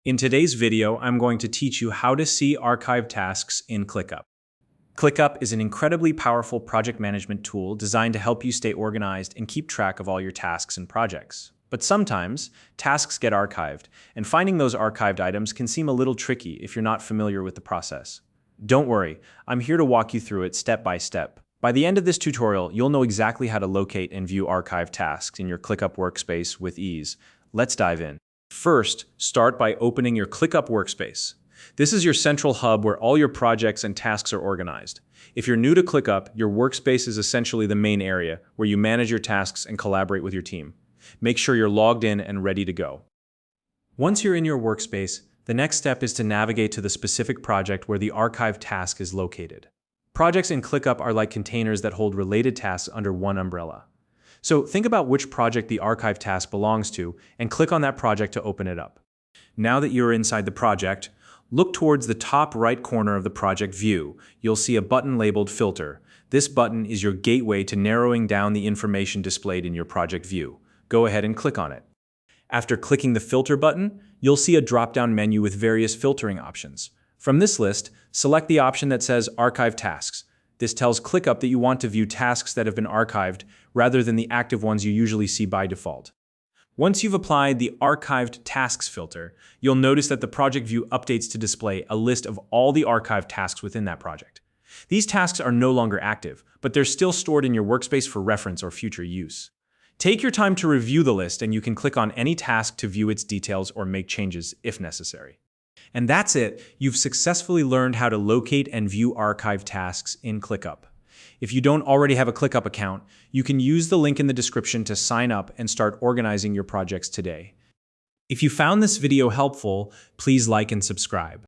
In today's video, I'm going to teach you how to see archive tasks in ClickUp. ClickUp is an incredibly powerful project management tool designed to help you stay organized and keep track of all your tasks and projects. But sometimes, tasks get archived, and finding those archived items can seem a little tricky if you're not familiar with the process. Don't worry, I'm here to walk you through it step by step. By the end of this tutorial, you'll know exactly how to locate and view archived tasks in your ClickUp workspace with ease. Let's dive in. First, start by opening your ClickUp workspace. This is your central hub where all your projects and tasks are organized. If you're new to ClickUp, your workspace is essentially the main area where you manage your tasks and collaborate with your team. Make sure you're logged in and ready to go. Once you're in your workspace, the next step is to navigate to the specific project where the archived task is located. Projects in ClickUp are like containers that hold related tasks under one umbrella. So think about which project the archive task belongs to and click on that project to open it up. Now that you're inside the project, look towards the top right corner of the project view. You'll see a button labeled Filter. This button is your gateway to narrowing down the information displayed in your project view. Go ahead and click on it. After clicking the Filter button, you'll see a drop-down menu with various filtering options. From this list, select the option that says Archive Tasks. This tells ClickUp that you want to view tasks that have been archived rather than the active ones you usually see by default. Once you've applied the Archived Tasks filter, you'll notice that the project view updates to display a list of all the archived tasks within that project. These tasks are no longer active, but they're still stored in your workspace for reference or future use. Take your time to review the list, and you can click on any task to view its details or make changes if necessary. And that's it. You've successfully learned how to locate and view archived tasks in ClickUp. If you don't already have a ClickUp account, you can use the link in the description to sign up and start organizing your projects today. If you found this video helpful, please like and subscribe.